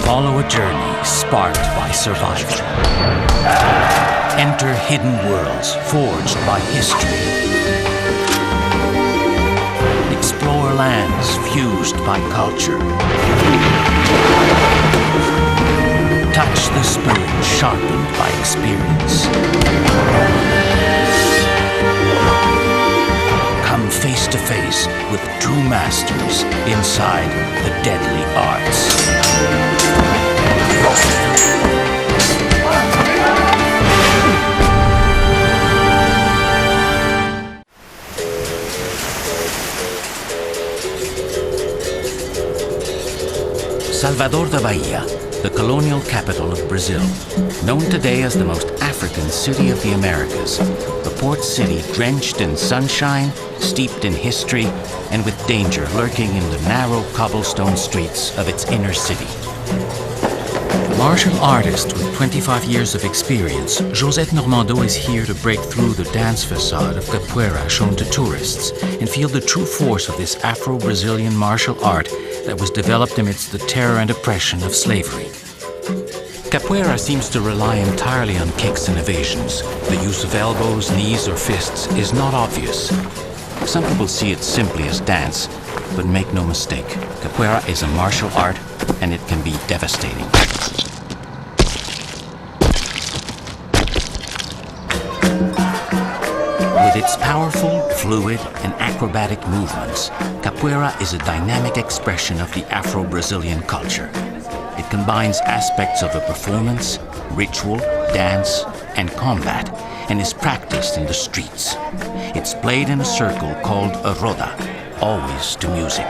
Follow a journey sparked by survival. Enter hidden worlds forged by history. Explore lands fused by culture. Touch the spirit sharpened by experience. Come face to face with true masters inside the deadly arts. Salvador de Bahia, the colonial capital of Brazil, known today as the most African city of the Americas, a port city drenched in sunshine, steeped in history, and with danger lurking in the narrow cobblestone streets of its inner city. Martial artist with 25 years of experience, Josette Normando is here to break through the dance facade of Capoeira shown to tourists and feel the true force of this Afro-Brazilian martial art that was developed amidst the terror and oppression of slavery. Capoeira seems to rely entirely on kicks and evasions. The use of elbows, knees, or fists is not obvious. Some people see it simply as dance, but make no mistake, Capoeira is a martial art and it can be devastating. With its powerful, fluid, and acrobatic movements, Capoeira is a dynamic expression of the Afro-Brazilian culture. It combines aspects of a performance, ritual, dance, and combat, and is practiced in the streets. It's played in a circle called a roda, always to music.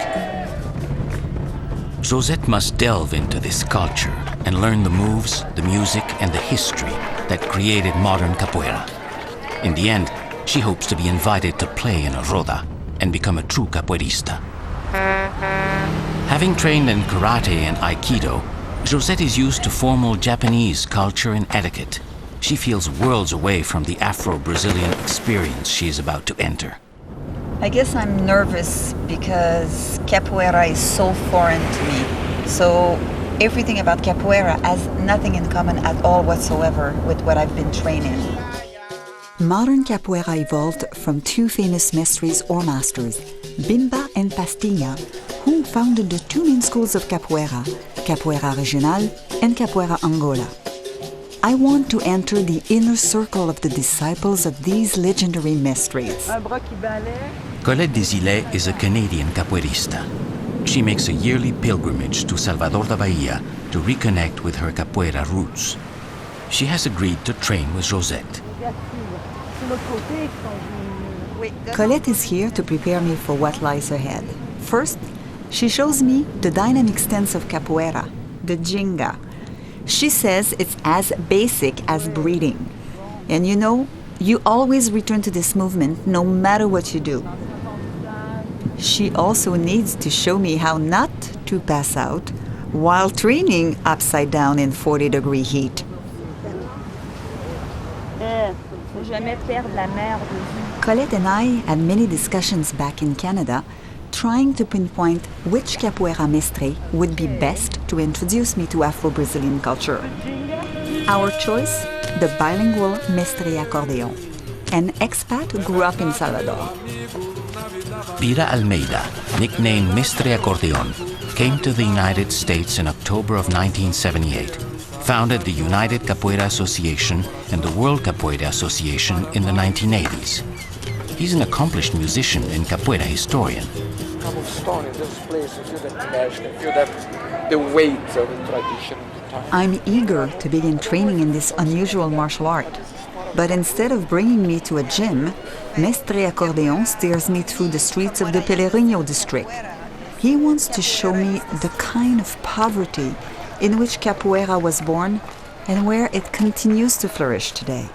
Josette must delve into this culture and learn the moves, the music, and the history that created modern capoeira. In the end, she hopes to be invited to play in a roda and become a true capoeirista. Having trained in karate and aikido, Josette is used to formal Japanese culture and etiquette. She feels worlds away from the Afro-Brazilian experience she is about to enter. I guess I'm nervous because capoeira is so foreign to me. So everything about capoeira has nothing in common at all whatsoever with what I've been trained in. Modern capoeira evolved from two famous mestres or masters, Bimba and Pastinha, who founded the two main schools of capoeira, Capoeira Regional and Capoeira Angola. I want to enter the inner circle of the disciples of these legendary mestres. Colette Desilets is a Canadian capoeirista. She makes a yearly pilgrimage to Salvador de Bahia to reconnect with her capoeira roots. She has agreed to train with Josette. Colette is here to prepare me for what lies ahead. First, she shows me the dynamic stance of capoeira, the ginga. She says it's as basic as breathing. And you know, you always return to this movement no matter what you do. She also needs to show me how not to pass out while training upside down in 40-degree heat. Colette and I had many discussions back in Canada trying to pinpoint which capoeira mestre would be best to introduce me to Afro-Brazilian culture. Our choice, the bilingual mestre accordion, an expat who grew up in Salvador. Pira Almeida, nicknamed Mestre Accordion, came to the United States in October of 1978, founded the United Capoeira Association and the World Capoeira Association in the 1980s. He's an accomplished musician and capoeira historian. Cobblestone in this place, you feel that magic, you feel that the weight of the tradition of the time. I'm eager to begin training in this unusual martial art. But instead of bringing me to a gym, Mestre Accordion steers me through the streets of the Pelourinho district. He wants to show me the kind of poverty in which capoeira was born and where it continues to flourish today.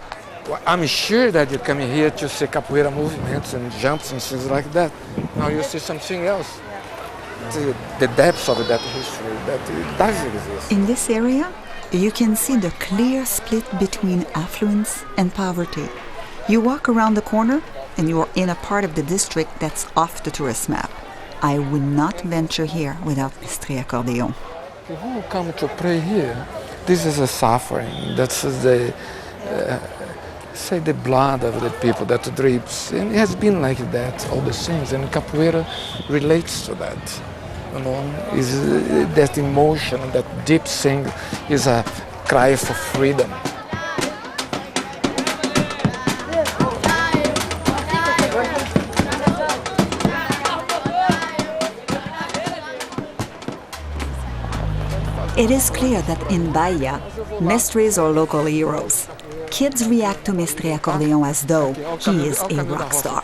Well, I'm sure that you come here to see capoeira movements and jumps and things like that. Now you see something else. The depths of that history, that it does exist. In this area, you can see the clear split between affluence and poverty. You walk around the corner and you are in a part of the district that's off the tourist map. I would not venture here without Mestre Accordeon. People who come to pray here, this is a suffering. That's the, say, the blood of the people that drips. And it has been like that, all the things. And Capoeira relates to that. You know, is that emotion, that deep thing is a cry for freedom. It is clear that in Bahia, mestres are local heroes. Kids react to Mestre Accordeon as though he is a rock star.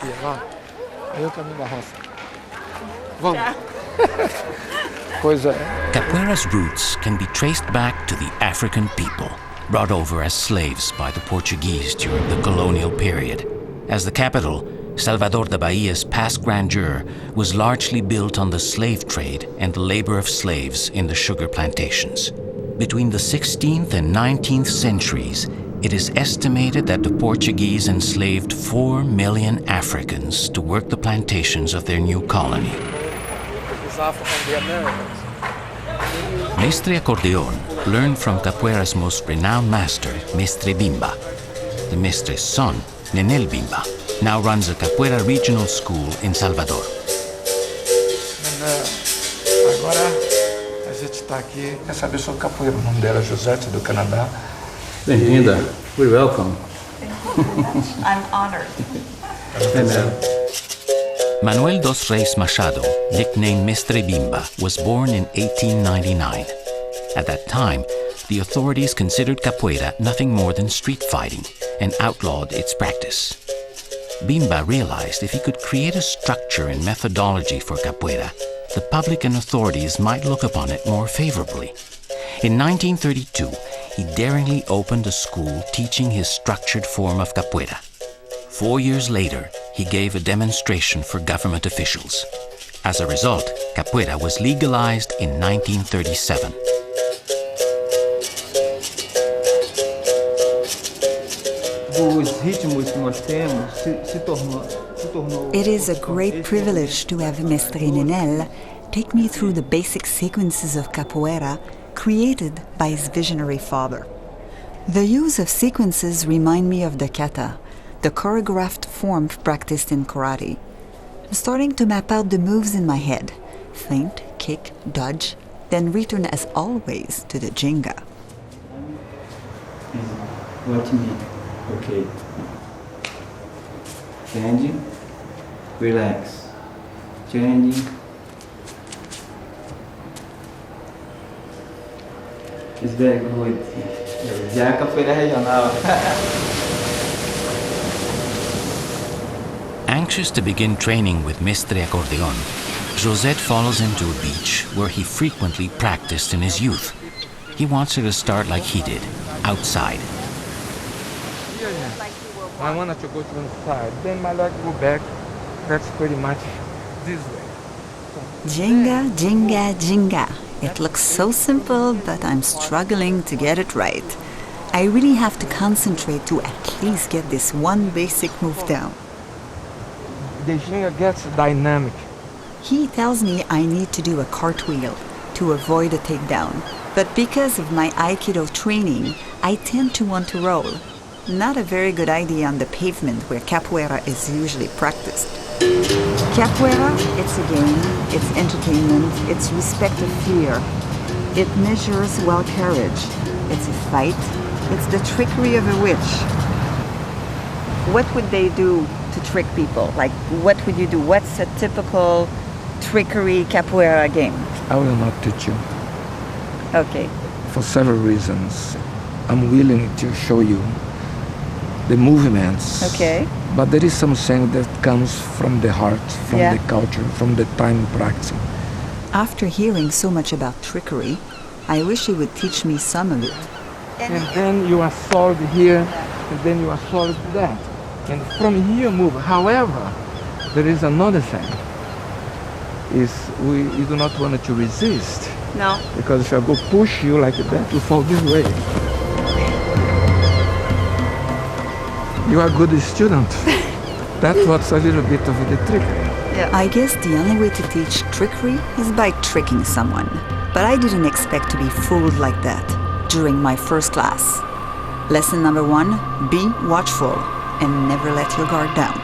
Capoeira's roots can be traced back to the African people, brought over as slaves by the Portuguese during the colonial period. As the capital, Salvador de Bahia's past grandeur was largely built on the slave trade and the labor of slaves in the sugar plantations. Between the 16th and 19th centuries, it is estimated that the Portuguese enslaved 4 million Africans to work the plantations of their new colony. Mestre Accordeon learned from Capoeira's most renowned master, Mestre Bimba. The Mestre's son, Nenel Bimba, now runs a Capoeira regional school in Salvador. Agora a gente está aqui, quer saber sobre capoeira. O nome dela é Josette, do Canadá. Bem-vinda. We're welcome. I'm honored. Manuel dos Reis Machado, nicknamed Mestre Bimba, was born in 1899. At that time, the authorities considered capoeira nothing more than street fighting and outlawed its practice. Bimba realized if he could create a structure and methodology for capoeira, the public and authorities might look upon it more favorably. In 1932, he daringly opened a school teaching his structured form of capoeira. 4 years later, he gave a demonstration for government officials. As a result, capoeira was legalized in 1937. It is a great privilege to have Mestre Nenel take me through the basic sequences of capoeira created by his visionary father. The use of sequences remind me of the kata, the choreographed form practiced in karate. I'm starting to map out the moves in my head: feint, kick, dodge, then return as always to the jinga. Watch me. Okay. Changing. Relax. Changing. It's very good. Já capoeira regional. Anxious to begin training with Mestre Accordeon, Josette follows him to a beach where he frequently practiced in his youth. He wants her to start like he did, outside. I wanted to go to one side, then my leg go back. That's pretty much this way. Jinga, jinga, jinga. It looks so simple, but I'm struggling to get it right. I really have to concentrate to at least get this one basic move down. The jinga gets dynamic. He tells me I need to do a cartwheel to avoid a takedown. But because of my Aikido training, I tend to want to roll. Not a very good idea on the pavement where capoeira is usually practiced. Capoeira, it's a game, it's entertainment, it's respect of fear. It measures well courage. It's a fight. It's the trickery of a witch. What would they do to trick people? Like, what would you do? What's a typical trickery capoeira game? I will not teach you. Okay. For several reasons. I'm willing to show you the movements. Okay. But there is something that comes from the heart, from Yeah. the culture, from the time practicing. After hearing so much about trickery, I wish he would teach me some of it. And then you are solid here, and then you are solid there. And from here move. However, there is another thing. You do not want to resist. No. Because if I go push you like that, you fall this way. You are a good student. That was a little bit of the trick. Yeah. I guess the only way to teach trickery is by tricking someone. But I didn't expect to be fooled like that during my first class. Lesson number 1, be watchful and never let your guard down.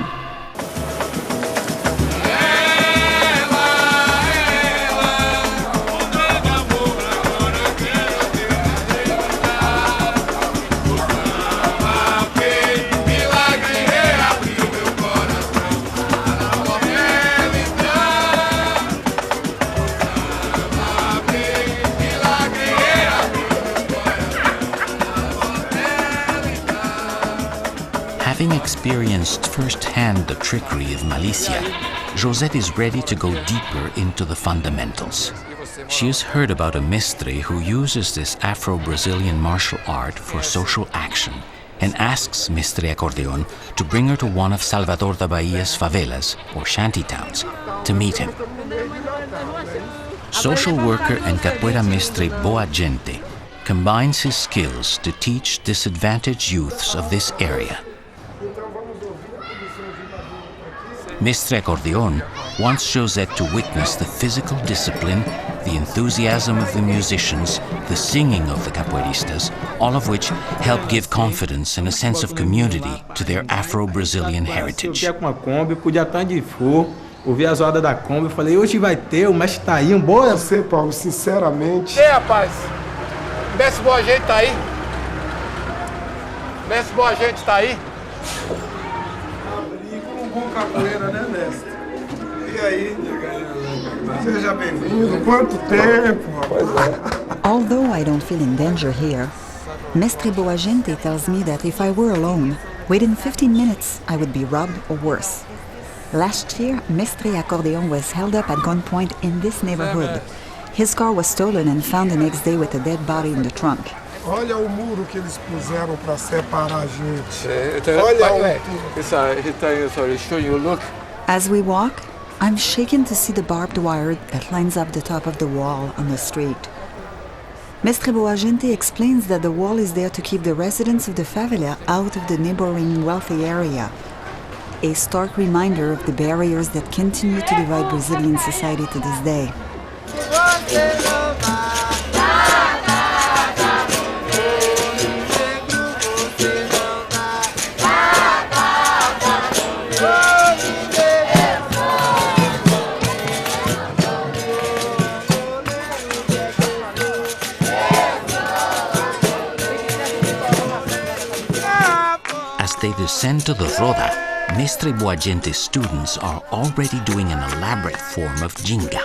Having experienced firsthand the trickery of Malicia, Josette is ready to go deeper into the fundamentals. She has heard about a mestre who uses this Afro-Brazilian martial art for social action and asks Mestre Acordeon to bring her to one of Salvador de Bahia's favelas, or shantytowns, to meet him. Social worker and capoeira mestre Boa Gente combines his skills to teach disadvantaged youths of this area. Mestre Acordeon wants Josette to witness the physical discipline, the enthusiasm of the musicians, the singing of the capoeiristas, all of which help give confidence and a sense of community to their Afro-Brazilian heritage. Ouvi a zoada da Kombi, eu falei, hoje vai ter, o mestre tá aí, bora? Você, Paulo, sinceramente... E aí, rapaz? Mestre Boa Gente tá aí? Mestre Boa Gente tá aí? Abrir com capoeira, né, mestre? E aí, seja bem-vindo. Quanto tempo, rapaz? Although I don't feel in danger here, Mestre Boa Gente tells me that if I were alone, within 15 minutes I would be robbed or worse. Last year, Mestre Acordeon was held up at gunpoint in this neighborhood. His car was stolen and found the next day with a dead body in the trunk. Olha o muro que eles puseram para separar a gente. Olha o... As we walk, I'm shaken to see the barbed wire that lines up the top of the wall on the street. Mestre Boa Gente explains that the wall is there to keep the residents of the favela out of the neighboring wealthy area. A stark reminder of the barriers that continue to divide Brazilian society to this day. As they descend to the roda, Mestre Boa Gente's students are already doing an elaborate form of ginga.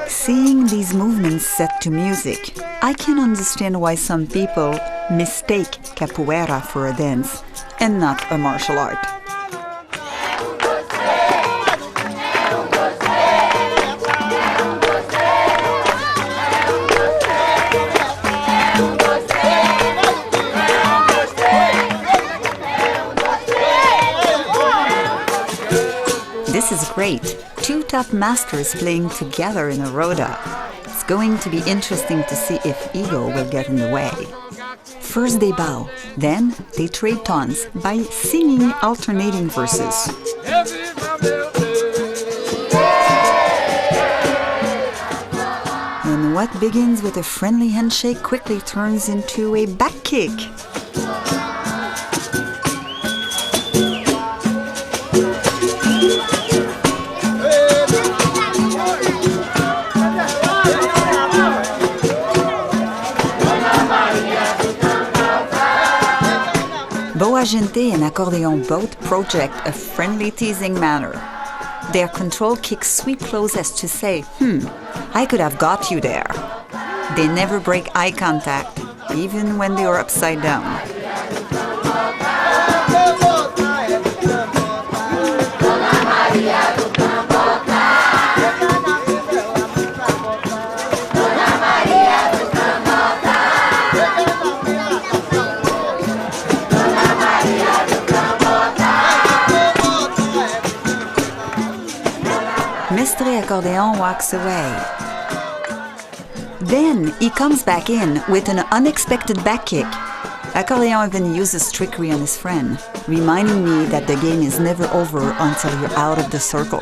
Seeing these movements set to music, I can understand why some people mistake capoeira for a dance and not a martial art. This is great. Two top masters playing together in a roda. It's going to be interesting to see if ego will get in the way. First they bow, then they trade taunts by singing alternating verses. And what begins with a friendly handshake quickly turns into a back kick. Boa Gente and Acordeon both project a friendly teasing manner. Their control kicks sweep close as to say, I could have got you there. They never break eye contact, even when they are upside down. Mestre Acordeon walks away. Then he comes back in with an unexpected back kick. Accordion even uses trickery on his friend, reminding me that the game is never over until you're out of the circle.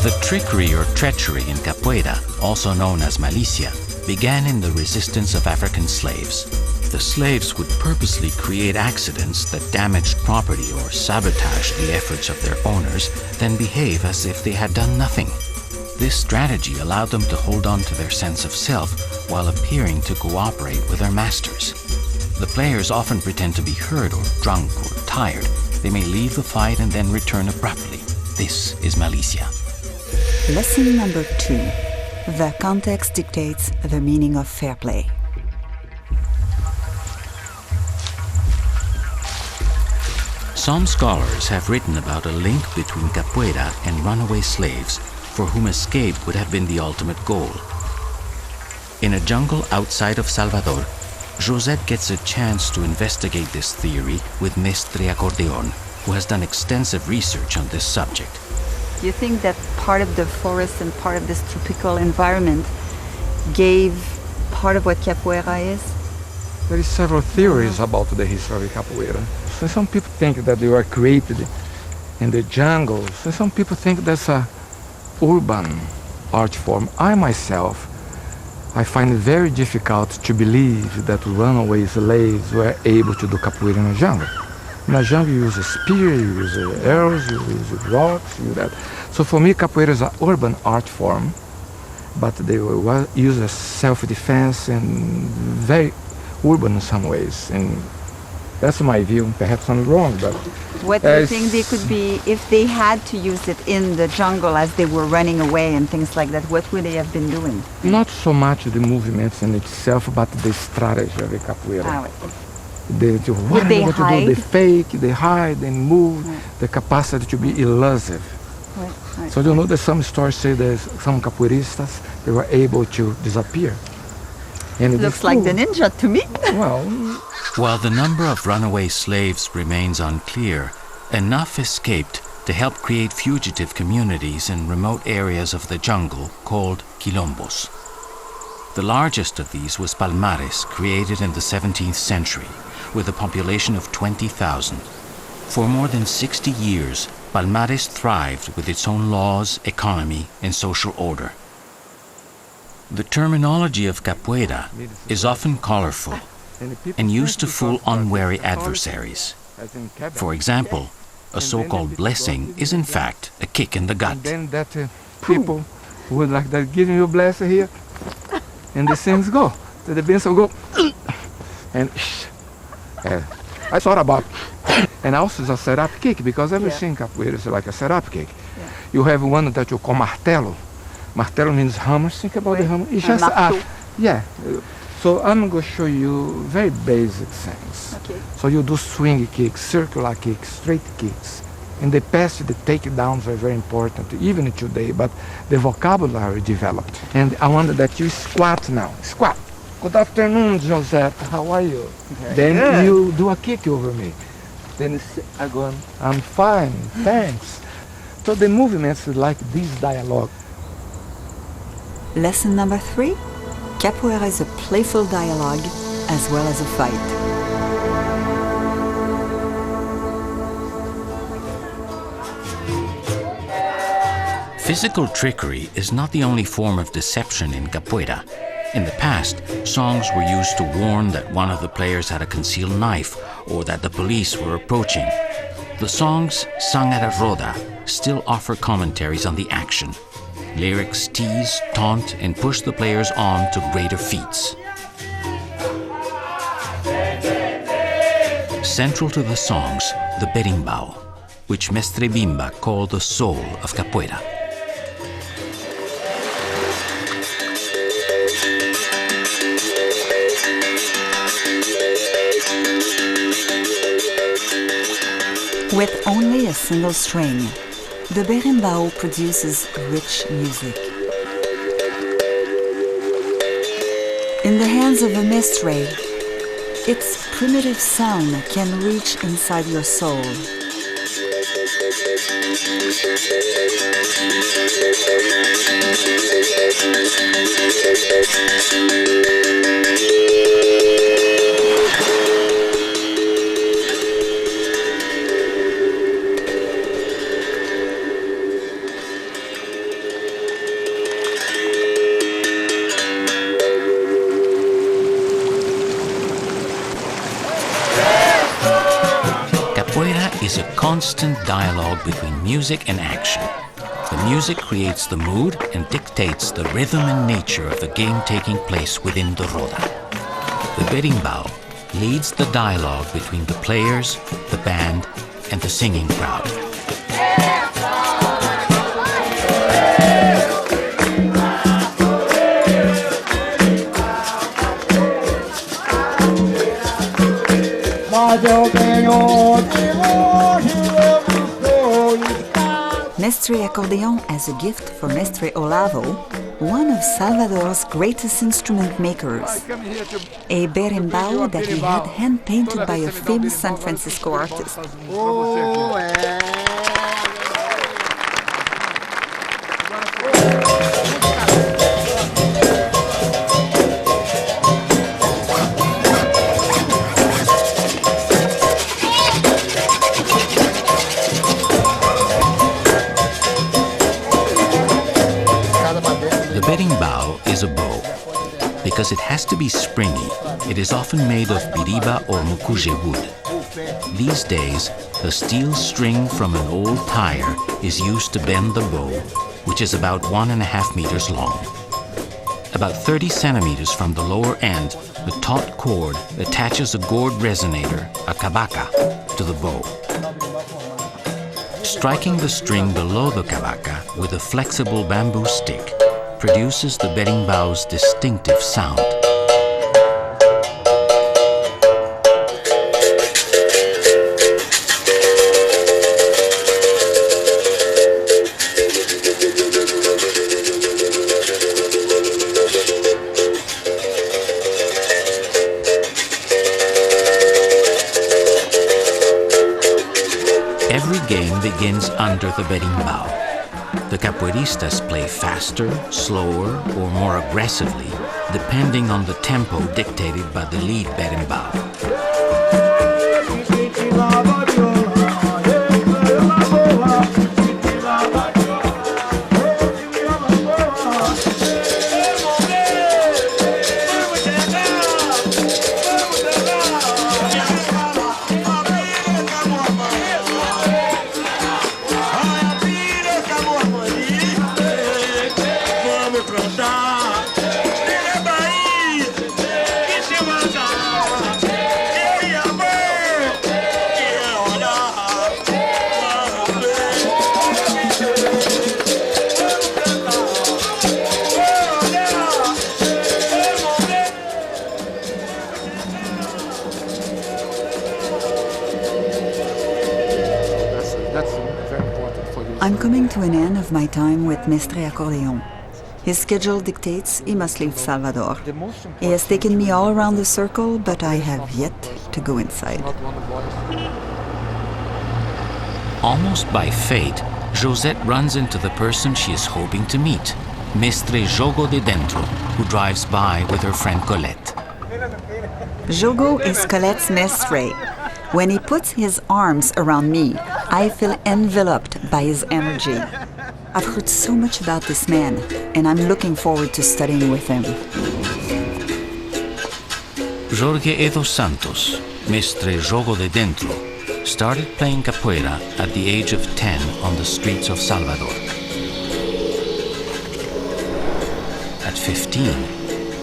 The trickery or treachery in capoeira, also known as malicia, began in the resistance of African slaves. The slaves would purposely create accidents that damaged property or sabotaged the efforts of their owners, then behave as if they had done nothing. This strategy allowed them to hold on to their sense of self while appearing to cooperate with their masters. The players often pretend to be hurt or drunk or tired. They may leave the fight and then return abruptly. This is malicia. Lesson number 2. The context dictates the meaning of fair play. Some scholars have written about a link between capoeira and runaway slaves for whom escape would have been the ultimate goal. In a jungle outside of Salvador, Josette gets a chance to investigate this theory with Mestre Accordeon, who has done extensive research on this subject. Do you think that part of the forest and part of this tropical environment gave part of what capoeira is? There is several theories about the history of capoeira. So some people think that they were created in the jungles, and some people think that's a urban art form. I myself, I find it very difficult to believe that runaway slaves were able to do capoeira in the jungle. In the jungle, you use a spear, you use arrows, you use rocks, you use that. So for me, capoeira is an urban art form, but they were used as self-defense and very urban in some ways. And that's my view. Perhaps I'm wrong, but what do you think they could be if they had to use it in the jungle as they were running away and things like that? What would they have been doing? Not so much the movements in itself, but the strategy of the capoeira. Would they hide? They fake, they hide, they move, the capacity to be elusive. Right. So you know that some stories say that some capoeiristas, they were able to disappear. And it looks like the ninja to me. Well, while the number of runaway slaves remains unclear, enough escaped to help create fugitive communities in remote areas of the jungle called quilombos. The largest of these was Palmares, created in the 17th century, with a population of 20,000. For more than 60 years, Palmares thrived with its own laws, economy, and social order. The terminology of capoeira is often colorful and used to fool unwary adversaries. For example, a so-called blessing is in fact a kick in the gut. And then that people would like that giving you a blessing here, and the things go. The benzo go, and I thought about, and also it's a setup kick, because everything capoeira is like a setup kick. Yeah. You have one that you call martelo. Martelo means hammer. Think about the hammer. It's just So I'm going to show you very basic things. Okay. So you do swing kicks, circular kicks, straight kicks. In the past, the takedowns were very important, even today, but the vocabulary developed. And I want that you squat now. Squat. Good afternoon, Josette. How are you? Then you do a kick over me. Then I go, I'm fine, thanks. So the movements is like this dialogue. Lesson number 3. Capoeira is a playful dialogue as well as a fight. Physical trickery is not the only form of deception in capoeira. In the past, songs were used to warn that one of the players had a concealed knife or that the police were approaching. The songs, sung at a roda, still offer commentaries on the action. Lyrics tease, taunt, and push the players on to greater feats. Central to the songs, the Berimbau, which Mestre Bimba called the soul of capoeira. With only a single string, the Berimbau produces rich music. In the hands of a mestre, Its primitive sound can reach inside your soul. Capoeira is a constant dialogue between music and action. The music creates the mood and dictates the rhythm and nature of the game taking place within the roda. The Berimbau leads the dialogue between the players, the band, and the singing crowd. Mestre Accordeon as a gift for Mestre Olavo, one of Salvador's greatest instrument makers. A berimbau that he had hand-painted by a famous San Francisco artist. The berimbau is a bow. Because it has to be springy, it is often made of biriba or mukuje wood. These days, a steel string from an old tire is used to bend the bow, which is about 1.5 meters long. About 30 centimeters from the lower end, the taut cord attaches a gourd resonator, a kabaka, to the bow. Striking the string below the kabaka with a flexible bamboo stick produces the berimbau's distinctive sound. Every game begins under the berimbau. The capoeiristas play faster, slower, or more aggressively, depending on the tempo dictated by the lead berimbau. I'm coming to an end of my time with Mestre Accordeon. His schedule dictates he must leave Salvador. He has taken me all around the circle, but I have yet to go inside. Almost by fate, Josette runs into the person she is hoping to meet, Mestre Jogo de Dentro, who drives by with her friend Colette. Jogo is Colette's mestre. When he puts his arms around me, I feel enveloped by his energy. I've heard so much about this man, and I'm looking forward to studying with him. Jorge Edo Santos, Mestre Jogo de Dentro, started playing capoeira at the age of 10 on the streets of Salvador. At 15,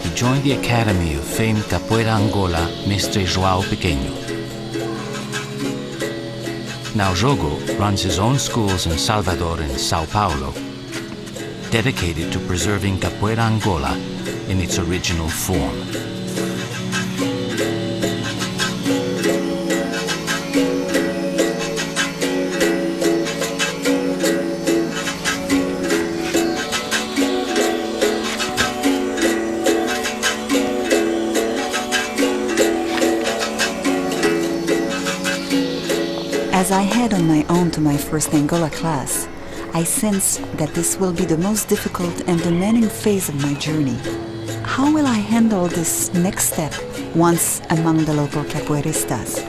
he joined the academy of famed capoeira Angola Mestre João Pequeno. Now Jogo runs his own schools in Salvador and Sao Paulo, dedicated to preserving capoeira Angola in its original form. head on my own to my first Angola class, I sense that this will be the most difficult and demanding phase of my journey. How will I handle this next step once among the local capoeiristas?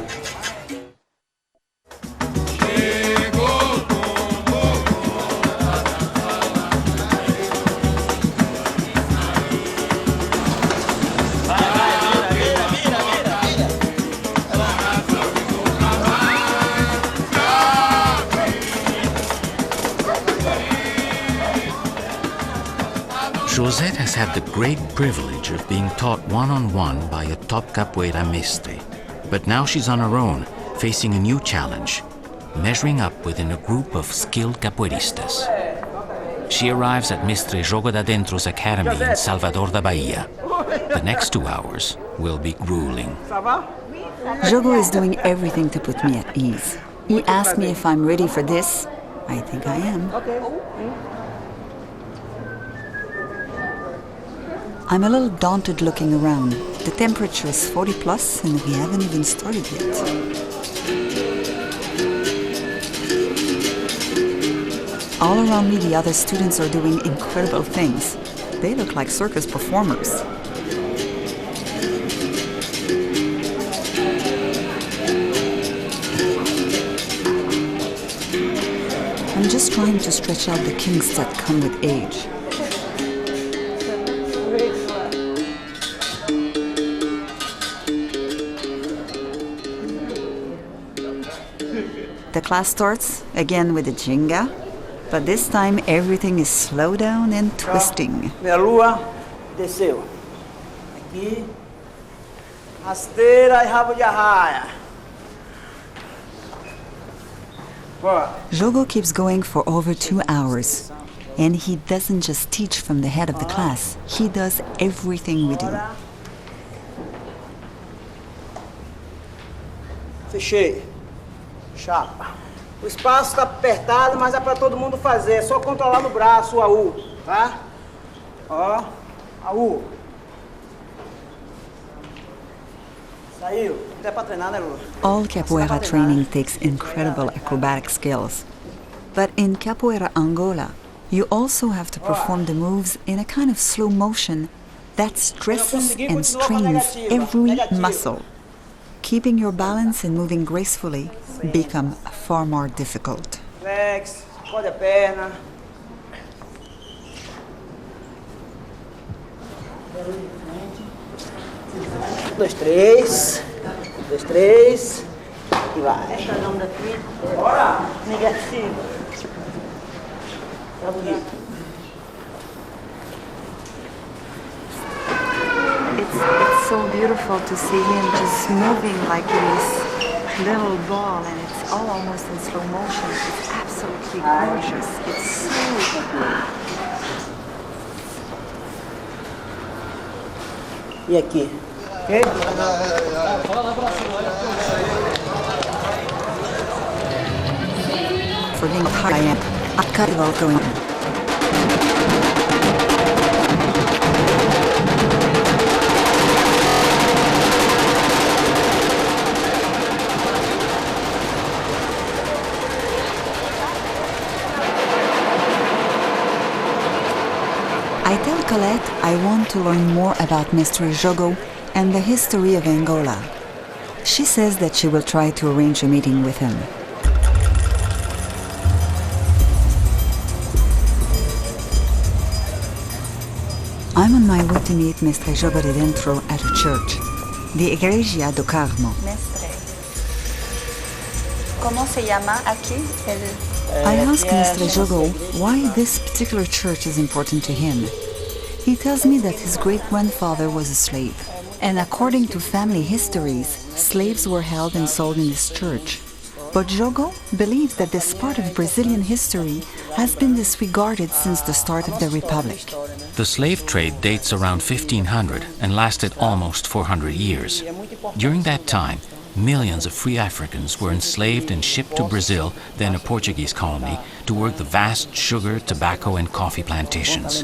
Josette has had the great privilege of being taught one-on-one by a top capoeira mestre. But now she's on her own, facing a new challenge, measuring up within a group of skilled capoeiristas. She arrives at Mestre Jogo da Dentro's academy in Salvador de Bahia. The next 2 hours will be grueling. Jogo is doing everything to put me at ease. He asked me if I'm ready for this. I think I am. I'm a little daunted looking around. The temperature is 40 plus and we haven't even started yet. All around me, the other students are doing incredible things. They look like circus performers. I'm just trying to stretch out the kinks that come with age. The class starts again with the ginga, but this time everything is slow down and twisting. Minha lua desceu. Aqui, rasteira e rabo de arraia. Jogo keeps going for over 2 hours, and he doesn't just teach from the head of the class, he does everything we do. Fechei. Chapa. O espaço está apertado, mas é para todo mundo fazer. É só controlar no braço o AU, tá? Ó, AU. Saiu. Não é para treinar, né, Lula? All capoeira training takes incredible acrobatic skills. But in Capoeira Angola, you also have to perform the moves in a kind of slow motion that stresses and strains every muscle. Keeping your balance and moving gracefully become far more difficult. Flex, pode a perna. 2, 3. 2, 3. E vai. Bora! Negativo. Tá bonito. It's so beautiful to see him just moving like this little ball, and it's all almost in slow motion. It's absolutely gorgeous. It's so... E aqui? Ok? For being hard, I am. I cut it all going. I tell Colette I want to learn more about Mestre Jogo and the history of Angola. She says that she will try to arrange a meeting with him. I'm on my way to meet Mestre Jogo de Dentro at a church, the Igreja do Carmo. Mestre, ¿cómo se llama aquí? I ask Mestre Jogo why this particular church is important to him. He tells me that his great-grandfather was a slave, and according to family histories, slaves were held and sold in this church. But Jogo believes that this part of Brazilian history has been disregarded since the start of the Republic. The slave trade dates around 1500 and lasted almost 400 years. During that time, millions of free Africans were enslaved and shipped to Brazil, then a Portuguese colony, to work the vast sugar, tobacco, and coffee plantations.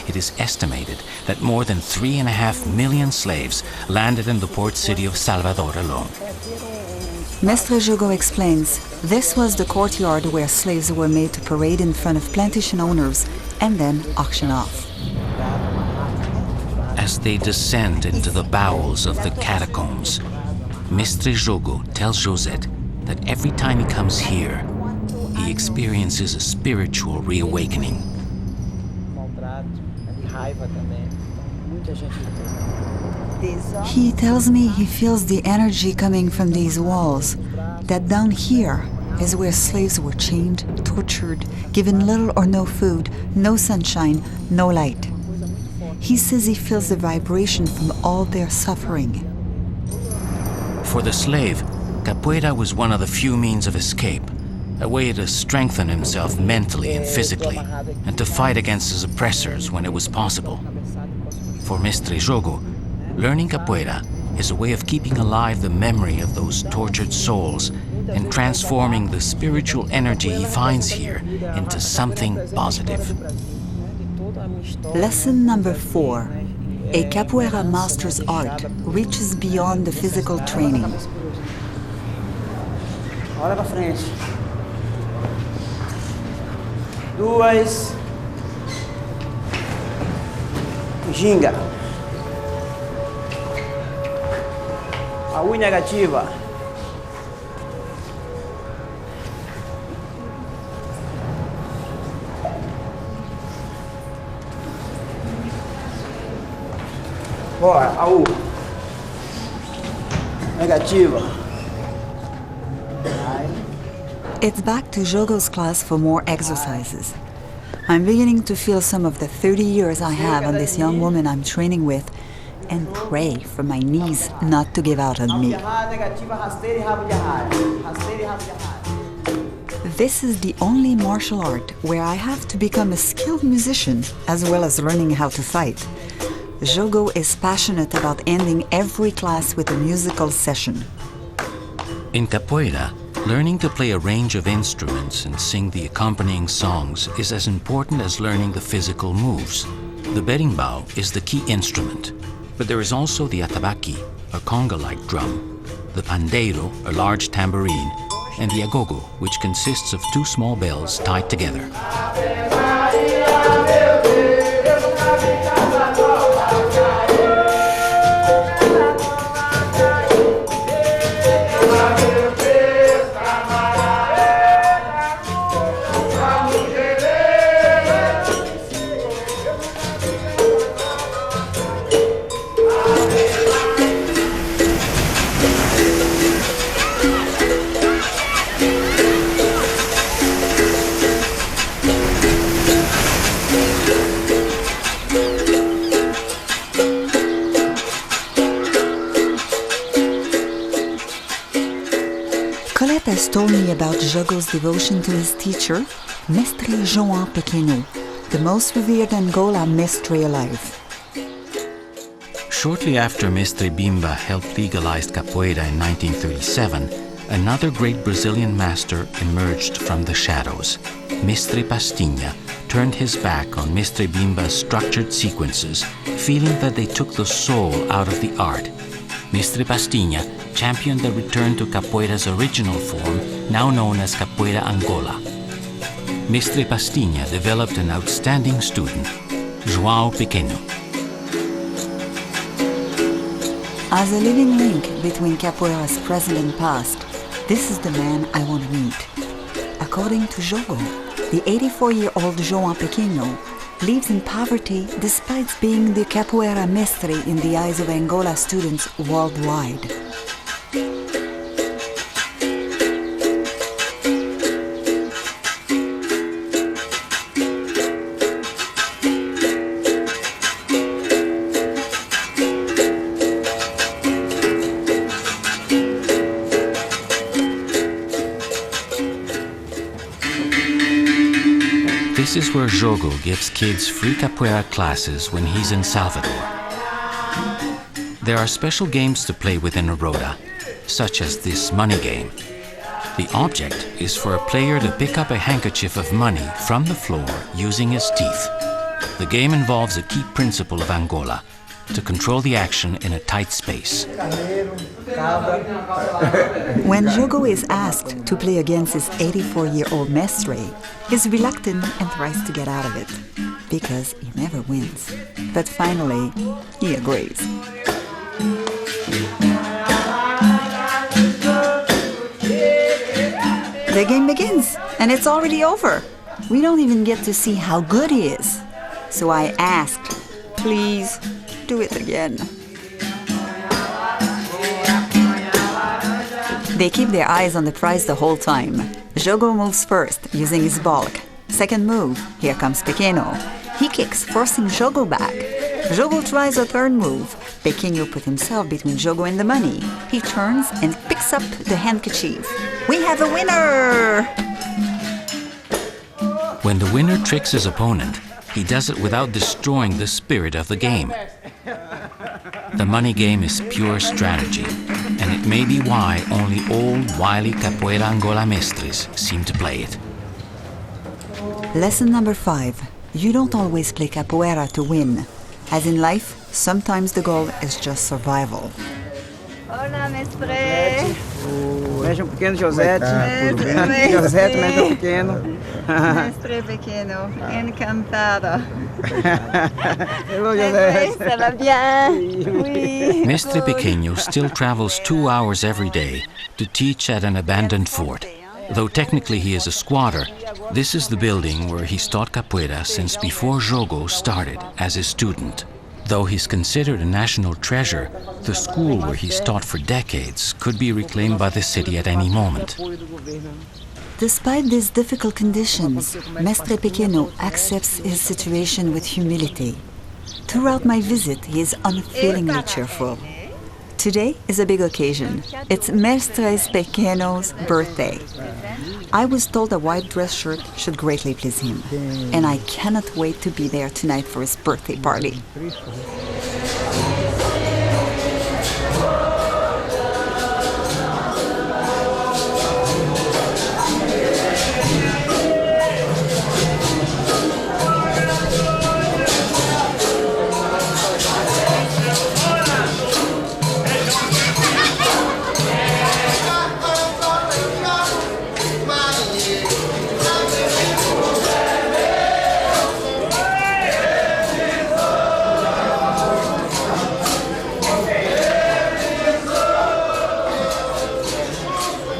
It is estimated that more than 3.5 million slaves landed in the port city of Salvador alone. Mestre Jogo explains this was the courtyard where slaves were made to parade in front of plantation owners and then auction off. As they descend into the bowels of the catacombs, Mestre Jogo tells Josette that every time he comes here, he experiences a spiritual reawakening. He tells me he feels the energy coming from these walls, that down here is where slaves were chained, tortured, given little or no food, no sunshine, no light. He says he feels the vibration from all their suffering. For the slave, capoeira was one of the few means of escape, a way to strengthen himself mentally and physically, and to fight against his oppressors when it was possible. For Mestre Jogo, learning capoeira is a way of keeping alive the memory of those tortured souls and transforming the spiritual energy he finds here into something positive. Lesson number 4. A capoeira master's art reaches beyond the physical training. Olha pra frente. 2. Ginga. A U negativa. Bora, a U. Negativa. It's back to Jogo's class for more exercises. I'm beginning to feel some of the 30 years I have on this young woman I'm training with and pray for my knees not to give out on me. This is the only martial art where I have to become a skilled musician as well as learning how to fight. Jogo is passionate about ending every class with a musical session. In capoeira, learning to play a range of instruments and sing the accompanying songs is as important as learning the physical moves. The berimbau is the key instrument, but there is also the atabaque, a conga-like drum, the pandeiro, a large tambourine, and the agogo, which consists of 2 small bells tied together. Has told me about Jogo's devotion to his teacher, Mestre João Pequeno, the most revered Angola mestre alive. Shortly after Mestre Bimba helped legalize capoeira in 1937, another great Brazilian master emerged from the shadows. Mestre Pastinha turned his back on Mestre Bimba's structured sequences, feeling that they took the soul out of the art. Mestre Pastinha championed the return to capoeira's original form, now known as Capoeira Angola. Mestre Pastinha developed an outstanding student, João Pequeno. As a living link between capoeira's present and past, this is the man I want to meet. According to Jogo, the 84-year-old João Pequeno lives in poverty despite being the capoeira mestre in the eyes of Angola students worldwide. This is where Jogo gives kids free capoeira classes when he's in Salvador. There are special games to play within a rota, such as this money game. The object is for a player to pick up a handkerchief of money from the floor using his teeth. The game involves a key principle of Angola, to control the action in a tight space. When Jogo is asked to play against his 84-year-old mestre, he's reluctant and tries to get out of it, because he never wins. But finally, he agrees. The game begins, and it's already over. We don't even get to see how good he is. So I asked, please, do it again. They keep their eyes on the prize the whole time. Jogo moves first, using his bulk. Second move, here comes Pequeno. He kicks, forcing Jogo back. Jogo tries a third move. Pequeno put himself between Jogo and the money. He turns and picks up the handkerchief. We have a winner! When the winner tricks his opponent, he does it without destroying the spirit of the game. The money game is pure strategy, and it may be why only old, wily Capoeira Angola mestres seem to play it. Lesson number 5. You don't always play capoeira to win. As in life, sometimes the goal is just survival. Hola, mestre. Mexe pequeno, Josete. Tudo bem? Josete, mexe pequeno. Mestre Pequeno, encantada. Hello, Josete. Ça va bien? Oui. Mestre Pequeno still travels 2 hours every day to teach at an abandoned fort. Though technically he is a squatter, this is the building where he's taught capoeira since before Jogo started as his student. Though he's considered a national treasure, the school where he's taught for decades could be reclaimed by the city at any moment. Despite these difficult conditions, Mestre Pequeno accepts his situation with humility. Throughout my visit, he is unfailingly cheerful. Today is a big occasion. It's Mestre Pequeno's birthday. I was told a white dress shirt should greatly please him, and I cannot wait to be there tonight for his birthday party.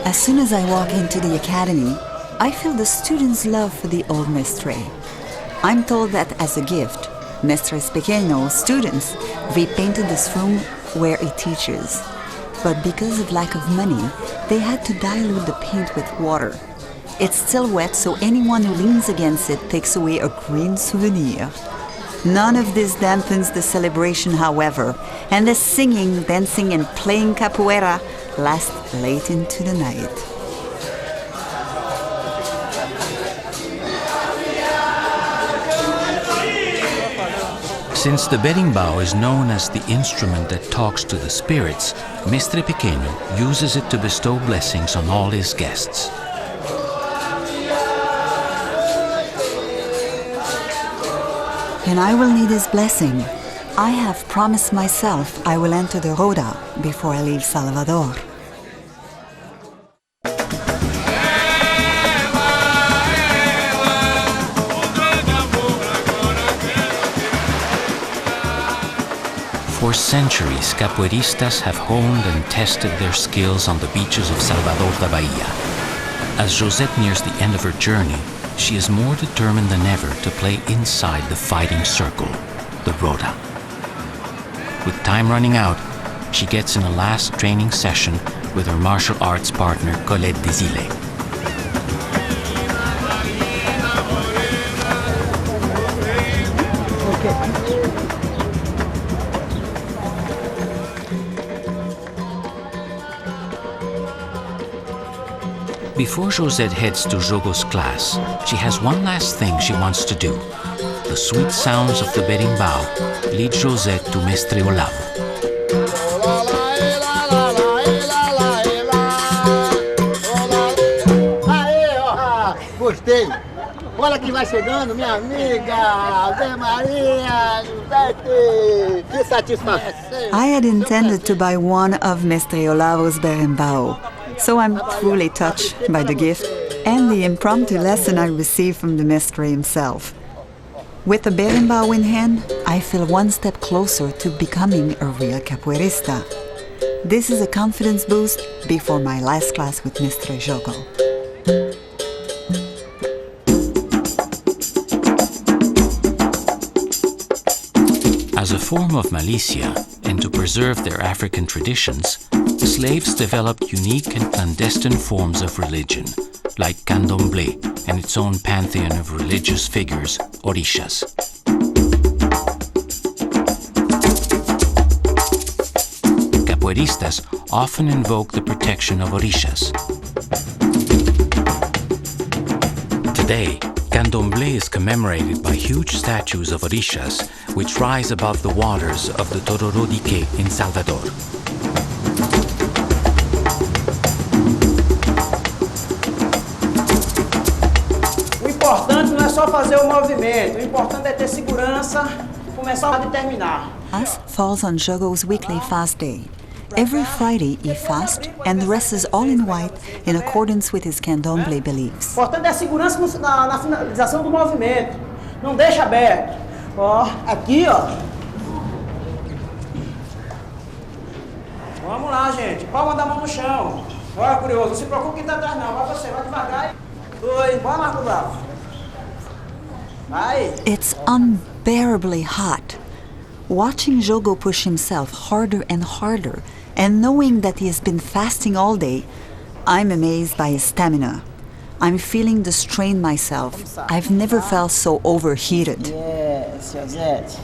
As soon as I walk into the academy, I feel the students' love for the old mestre. I'm told that as a gift, Mestre Pequeno's students repainted this room where he teaches. But because of lack of money, they had to dilute the paint with water. It's still wet, so anyone who leans against it takes away a green souvenir. None of this dampens the celebration, however, and the singing, dancing, and playing capoeira last late into the night. Since the Berimbau is known as the instrument that talks to the spirits, Mestre Pequeno uses it to bestow blessings on all his guests. And I will need his blessing. I have promised myself I will enter the Roda before I leave Salvador. For centuries, capoeiristas have honed and tested their skills on the beaches of Salvador de Bahia. As Josette nears the end of her journey, she is more determined than ever to play inside the fighting circle, the Roda. With time running out, she gets in a last training session with her martial arts partner, Colette Desile. Before Josette heads to Jogo's class, she has one last thing she wants to do. The sweet sounds of the Berimbau lead Josette to Mestre Olavo. Gostei. Olha quem vai chegando, minha amiga, Ave Maria, Josete, que satisfação. I had intended to buy one of Mestre Olavo's Berimbau, so I'm truly touched by the gift and the impromptu lesson I received from the Mestre himself. With the Berimbau in hand, I feel one step closer to becoming a real capoeirista. This is a confidence boost before my last class with Mestre Jogo. As a form of militia, and to preserve their African traditions, slaves developed unique and clandestine forms of religion, like candomblé and its own pantheon of religious figures, orishas. Capoeiristas often invoke the protection of orishas. Today, candomblé is commemorated by huge statues of orishas which rise above the waters of the Tororodique in Salvador. O importante não é só fazer o movimento, o importante é ter segurança, começar e terminar. Class falls on Jogo's weekly fast day. Every Friday he fasts and dresses all in white in accordance with his candomblé beliefs. O importante é a segurança na finalização do movimento. Não deixa aberto. Ó, aqui, ó. Vamos lá, gente. Palma da mão no chão. Olha, curioso. Não se preocupe quem tá atrás, não. Vai você, vai devagar. 2. Bora, Marco Bravo. Vai. It's unbearably hot. Watching Jogo push himself harder and harder, and knowing that he has been fasting all day, I'm amazed by his stamina. I'm feeling the strain myself. I've never felt so overheated. Yes, Josete.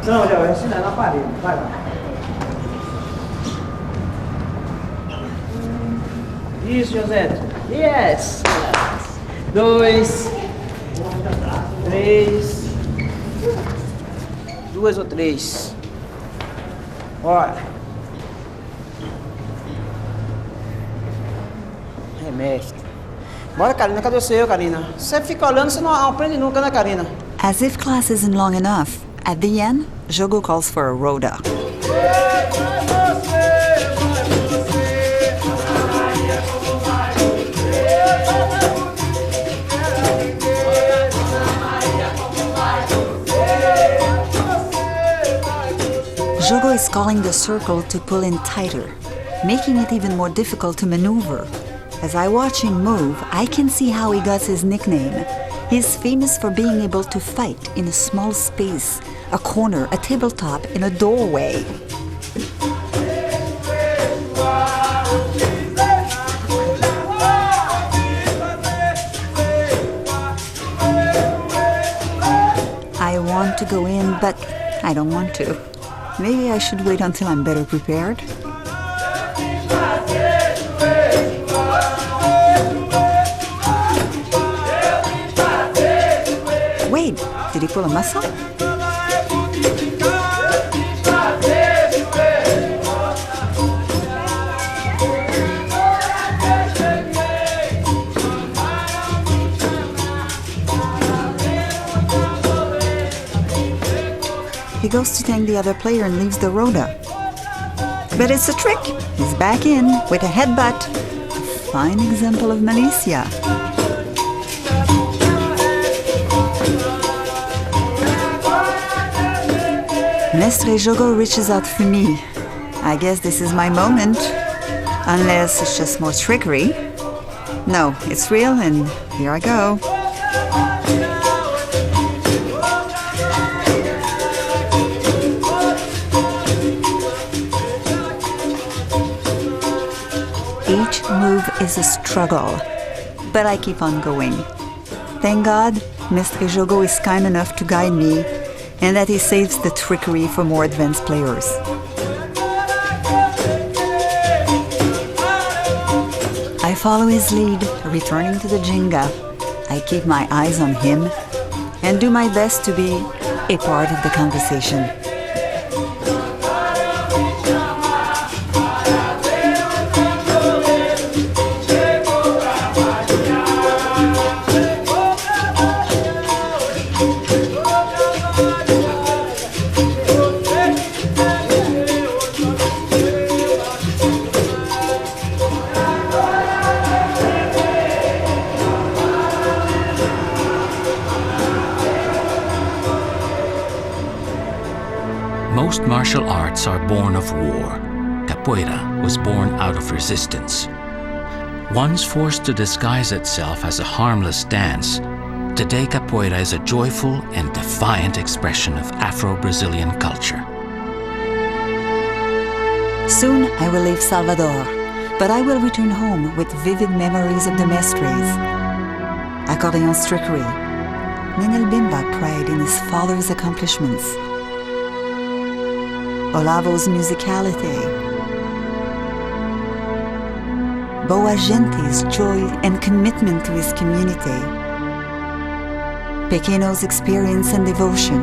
Não, já vai ensinar na parede. Vai lá. Isso, Josete. Yes. 2. 3. 2 ou 3. Bora. Remestre. Bora, Karina. Cadê o seu, Karina? Você fica olhando, você não aprende nunca, né, Karina? As if class isn't long enough, at the end, Jogo calls for a roda. Jogo is calling the circle to pull in tighter, making it even more difficult to maneuver. As I watch him move, I can see how he got his nickname. He's famous for being able to fight in a small space, a corner, a tabletop, in a doorway. I want to go in, but I don't want to. Maybe I should wait until I'm better prepared. Wait, did he pull a muscle? He goes to thank the other player and leaves the roda. But it's a trick. He's back in with a headbutt. A fine example of militia. Mestre Jogo reaches out for me. I guess this is my moment. Unless it's just more trickery. No, it's real, and here I go. Each move is a struggle, but I keep on going. Thank God, Mestre Jogo is kind enough to guide me, and that he saves the trickery for more advanced players. I follow his lead, returning to the Jenga. I keep my eyes on him and do my best to be a part of the conversation. Most martial arts are born of war. Capoeira was born out of resistance. Once forced to disguise itself as a harmless dance, today capoeira is a joyful and defiant expression of Afro-Brazilian culture. Soon I will leave Salvador, but I will return home with vivid memories of the mestres. Accordion's trickery, Nenel Bimba pride in his father's accomplishments, Olavo's musicality, Boa Gente's joy and commitment to his community, Pequeno's experience and devotion,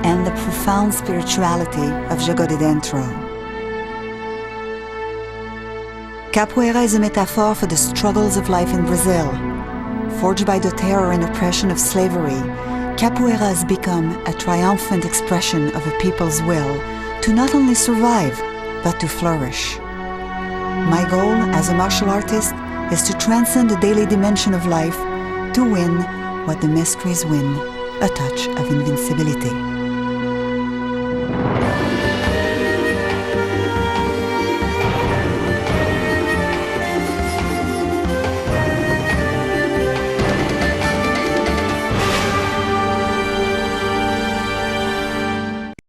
and the profound spirituality of Jogo de Dentro. Capoeira is a metaphor for the struggles of life in Brazil. Forged by the terror and oppression of slavery, Capoeira has become a triumphant expression of a people's will to not only survive, but to flourish. My goal as a martial artist is to transcend the daily dimension of life to win what the mestres win, a touch of invincibility.